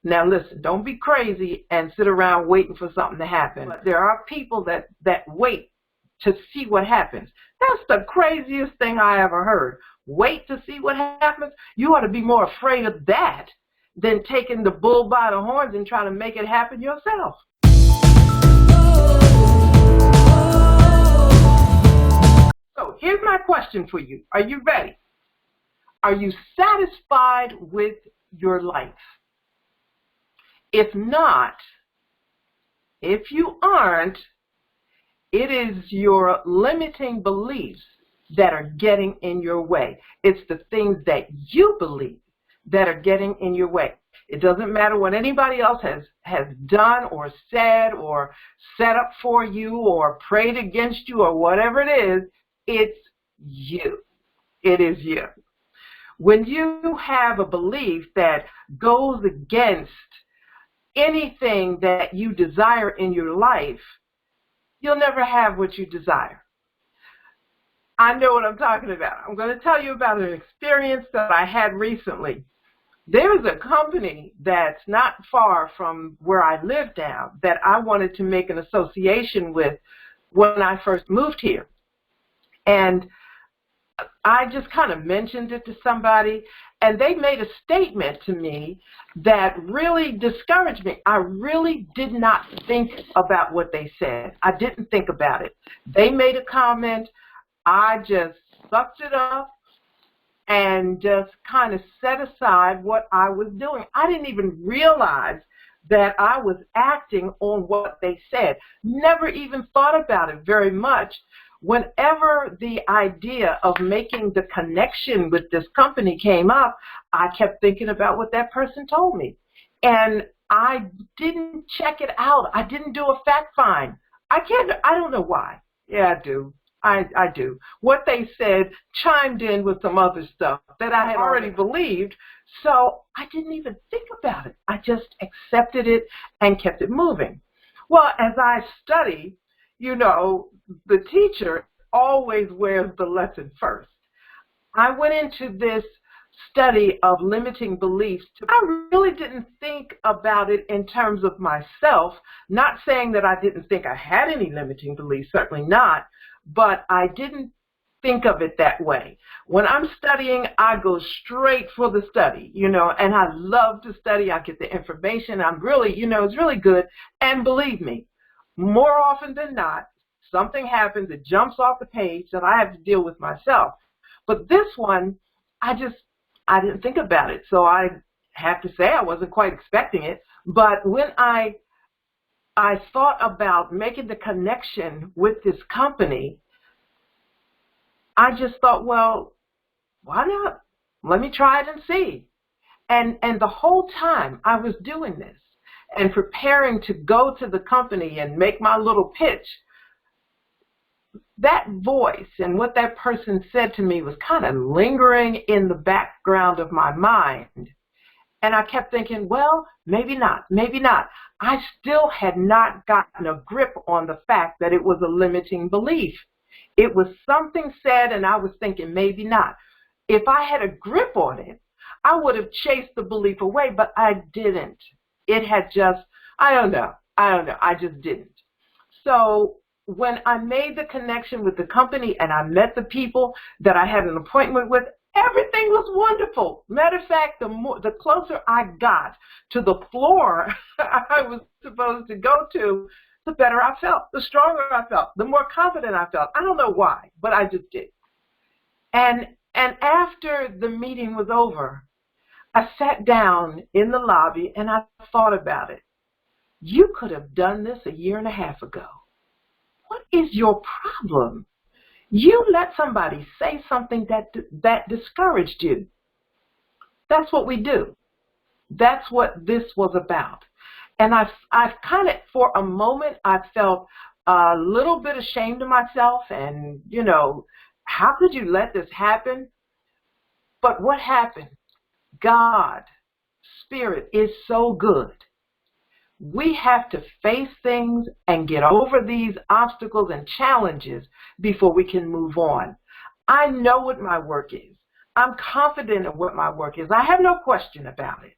Now listen, don't be crazy and sit around waiting for something to happen. But there are people that wait to see what happens. That's the craziest thing I ever heard. Wait to see what happens? You ought to be more afraid of that than taking the bull by the horns and trying to make it happen yourself. So here's my question for you. Are you ready? Are you satisfied with your life? If not, if you aren't, it is your limiting beliefs that are getting in your way. It's the things that you believe that are getting in your way. It doesn't matter what anybody else has done or said or set up for you or prayed against you or whatever it is, it's you. It is you. When you have a belief that goes against anything that you desire in your life, you'll never have what you desire. I know what I'm talking about. I'm going to tell you about an experience that I had recently. There's a company that's not far from where I live now that I wanted to make an association with when I first moved here. And I just kind of mentioned it to somebody, and they made a statement to me that really discouraged me. I really did not think about what they said. I didn't think about it. They made a comment. I just sucked it up and just kind of set aside what I was doing. I didn't even realize that I was acting on what they said. Never even thought about it very much. Whenever the idea of making the connection with this company came up, I kept thinking about what that person told me. And I didn't check it out. I didn't do a fact find. I don't know why. Yeah, I do. I do. What they said chimed in with some other stuff that I had already believed, so I didn't even think about it. I just accepted it and kept it moving. Well, as I study, you know, the teacher always wears the lesson first. I went into this study of limiting beliefs. I really didn't think about it in terms of myself, not saying that I didn't think I had any limiting beliefs, certainly not, but I didn't think of it that way. When I'm studying, I go straight for the study, you know, and I love to study. I get the information. I'm really, you know, it's really good. And believe me, more often than not, something happens, it jumps off the page that I have to deal with myself. But this one, I didn't think about it. So I have to say I wasn't quite expecting it. But when I thought about making the connection with this company, I just thought, well, why not? Let me try it and see. And the whole time I was doing this and preparing to go to the company and make my little pitch, that voice and what that person said to me was kind of lingering in the background of my mind. And I kept thinking, well, maybe not, maybe not. I still had not gotten a grip on the fact that it was a limiting belief. It was something said, and I was thinking, maybe not. If I had a grip on it, I would have chased the belief away, but I didn't. It had just, I don't know, I just didn't. So when I made the connection with the company and I met the people that I had an appointment with, everything was wonderful. Matter of fact, the closer I got to the floor I was supposed to go to, the better I felt, the stronger I felt, the more confident I felt. I don't know why, but I just did. And after the meeting was over, I sat down in the lobby and I thought about it. You could have done this a year and a half ago. What is your problem? You let somebody say something that discouraged you. That's what we do. That's what this was about. And I've kind of, for a moment, I felt a little bit ashamed of myself and, you know, how could you let this happen? But what happened? God, Spirit is so good. We have to face things and get over these obstacles and challenges before we can move on. I know what my work is. I'm confident in what my work is. I have no question about it.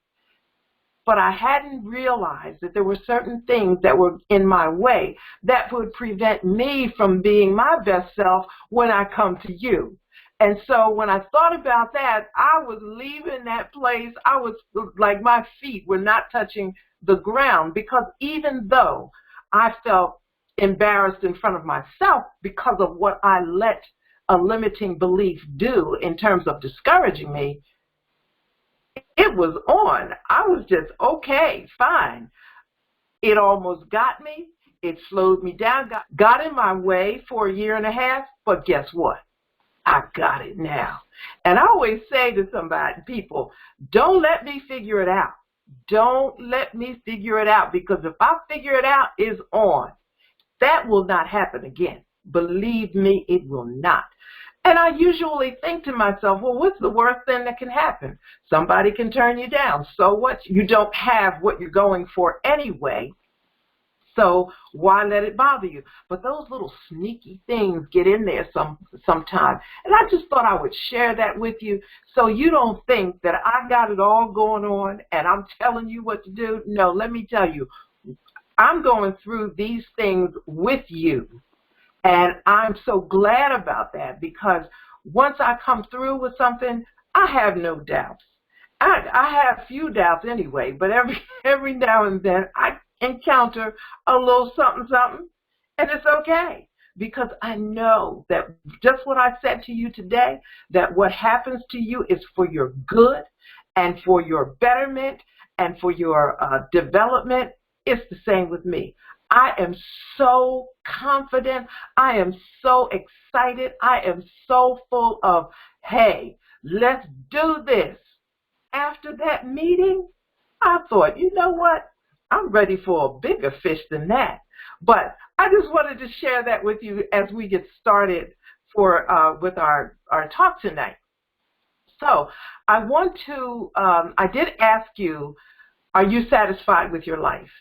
but I hadn't realized that there were certain things that were in my way that would prevent me from being my best self when I come to you. And so when I thought about that, I was leaving that place. I was like, my feet were not touching the ground, because even though I felt embarrassed in front of myself because of what I let a limiting belief do in terms of discouraging me, it was on. I was just, okay, fine. It almost got me. It slowed me down, got in my way for a year and a half, but guess what? I got it now. And I always say to people, don't let me figure it out. Don't let me figure it out, because if I figure it out, it's on. That will not happen again. Believe me, it will not. And I usually think to myself, well, what's the worst thing that can happen? Somebody can turn you down. So what? You don't have what you're going for anyway. So why let it bother you? But those little sneaky things get in there sometime. And I just thought I would share that with you, so you don't think that I got it all going on and I'm telling you what to do. No, let me tell you, I'm going through these things with you. And I'm so glad about that, because once I come through with something, I have no doubts. I have few doubts anyway, but every now and then I encounter a little something, and it's okay, because I know that just what I said to you today, that what happens to you is for your good and for your betterment and for your development. It's the same with me. I am so confident. I am so excited. I am so full of, hey, let's do this. After that meeting, I thought, you know what? I'm ready for a bigger fish than that. But I just wanted to share that with you as we get started with our talk tonight. So I did ask you, are you satisfied with your life?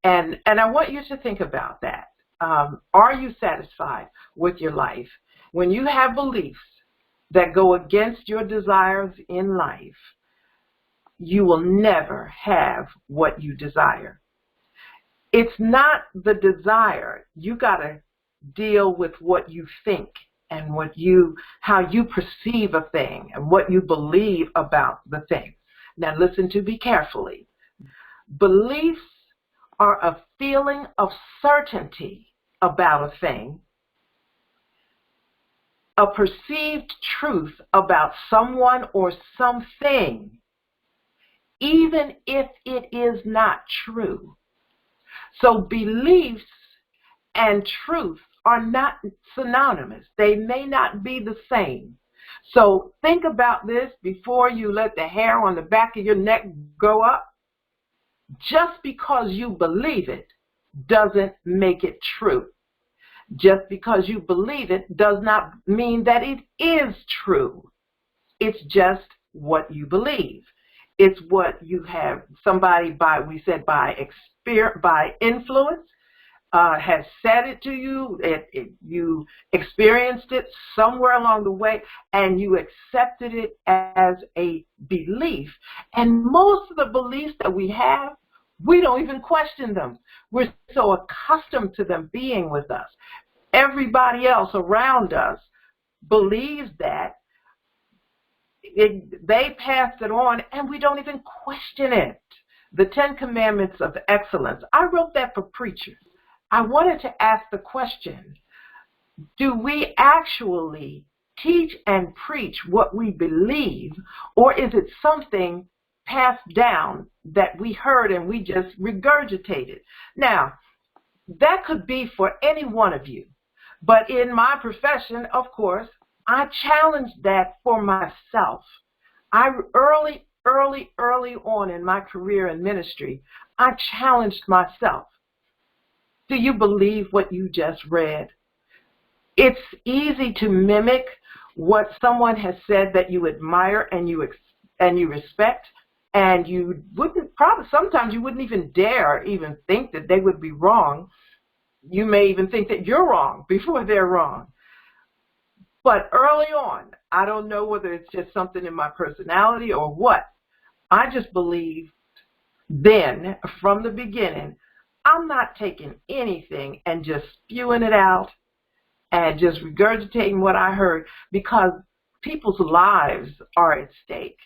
And I want you to think about that. Are you satisfied with your life? When you have beliefs that go against your desires in life, you will never have what you desire. It's not the desire. You got to deal with what you think and how you perceive a thing and what you believe about the thing. Now listen to me carefully. Beliefs are a feeling of certainty about a thing, a perceived truth about someone or something, even if it is not true. So beliefs and truth are not synonymous. They may not be the same. So think about this before you let the hair on the back of your neck go up. Just because you believe it doesn't make it true. Just because you believe it does not mean that it is true. It's just what you believe. It's what you have, somebody by influence has said it to you. You experienced it somewhere along the way, and you accepted it as a belief. And most of the beliefs that we have, we don't even question them. We're so accustomed to them being with us. Everybody else around us believes that. They passed it on, and we don't even question it. The 10 Commandments of Excellence. I wrote that for preachers. I wanted to ask the question, do we actually teach and preach what we believe, or is it something passed down that we heard and we just regurgitated? Now, that could be for any one of you. But in my profession, of course, I challenged that for myself. Early on in my career in ministry, I challenged myself. Do you believe what you just read? It's easy to mimic what someone has said that you admire and you respect, and you wouldn't sometimes you wouldn't even dare even think that they would be wrong. You may even think that you're wrong before they're wrong. But early on, I don't know whether it's just something in my personality or what, I just believed then from the beginning, I'm not taking anything and just spewing it out and just regurgitating what I heard, because people's lives are at stake.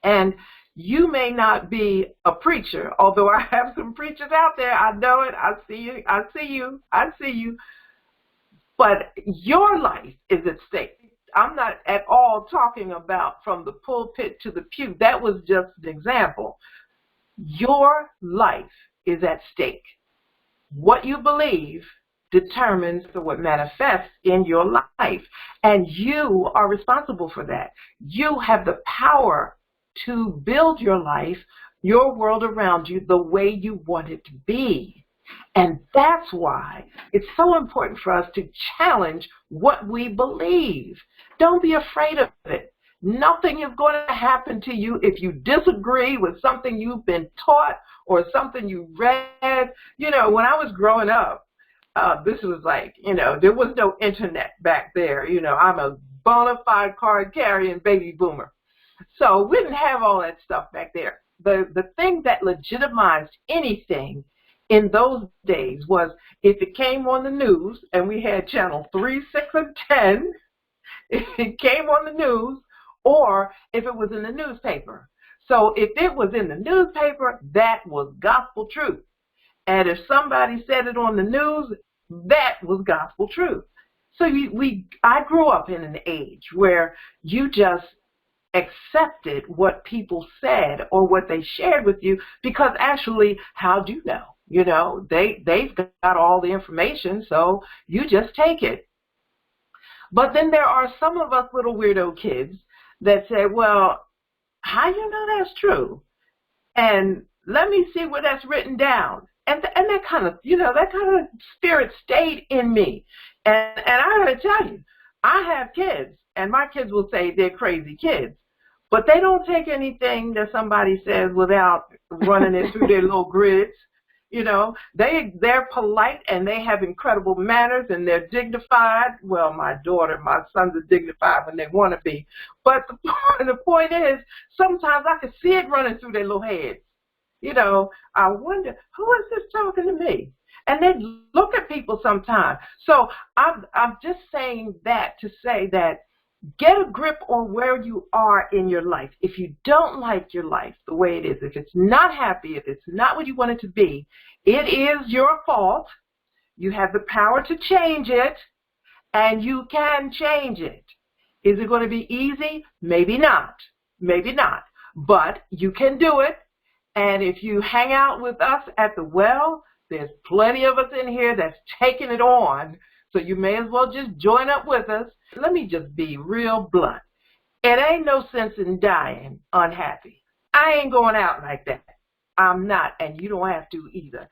And you may not be a preacher, although I have some preachers out there. I know it. I see you. I see you. I see you. But your life is at stake. I'm not at all talking about from the pulpit to the pew. That was just an example. Your life is at stake. What you believe determines what manifests in your life, and you are responsible for that. You have the power to build your life, your world around you, the way you want it to be. And that's why it's so important for us to challenge what we believe. Don't be afraid of it. Nothing is going to happen to you if you disagree with something you've been taught or something you read. You know, when I was growing up, this was like, there was no internet back there. I'm a bona fide card carrying baby boomer. So we didn't have all that stuff back there. The thing that legitimized anything in those days was if it came on the news, and we had channel 3, 6, and 10, if it came on the news, or if it was in the newspaper. So if it was in the newspaper, that was gospel truth. And if somebody said it on the news, that was gospel truth. So I grew up in an age where you just accepted what people said or what they shared with you, because actually, how do you know? They've got all the information, so you just take it. But then there are some of us little weirdo kids that say, well, how you know that's true? And let me see where that's written down. And that kind of, that kind of spirit stayed in me. And I got to tell you, I have kids, and my kids will say they're crazy kids. But they don't take anything that somebody says without running it through their little grids. They're polite, and they have incredible manners, and they're dignified. Well, my sons are dignified when they want to be. But the point is, sometimes I can see it running through their little heads. I wonder, who is this talking to me? And they look at people sometimes. So I'm just saying that to say that get a grip on where you are in your life. If you don't like your life the way it is, if it's not happy, if it's not what you want it to be, it is your fault. You have the power to change it, and you can change it. Is it going to be easy? Maybe not. Maybe not. But you can do it. And if you hang out with us at the well, there's plenty of us in here that's taking it on. So you may as well just join up with us. Let me just be real blunt. It ain't no sense in dying unhappy. I ain't going out like that. I'm not, and you don't have to either.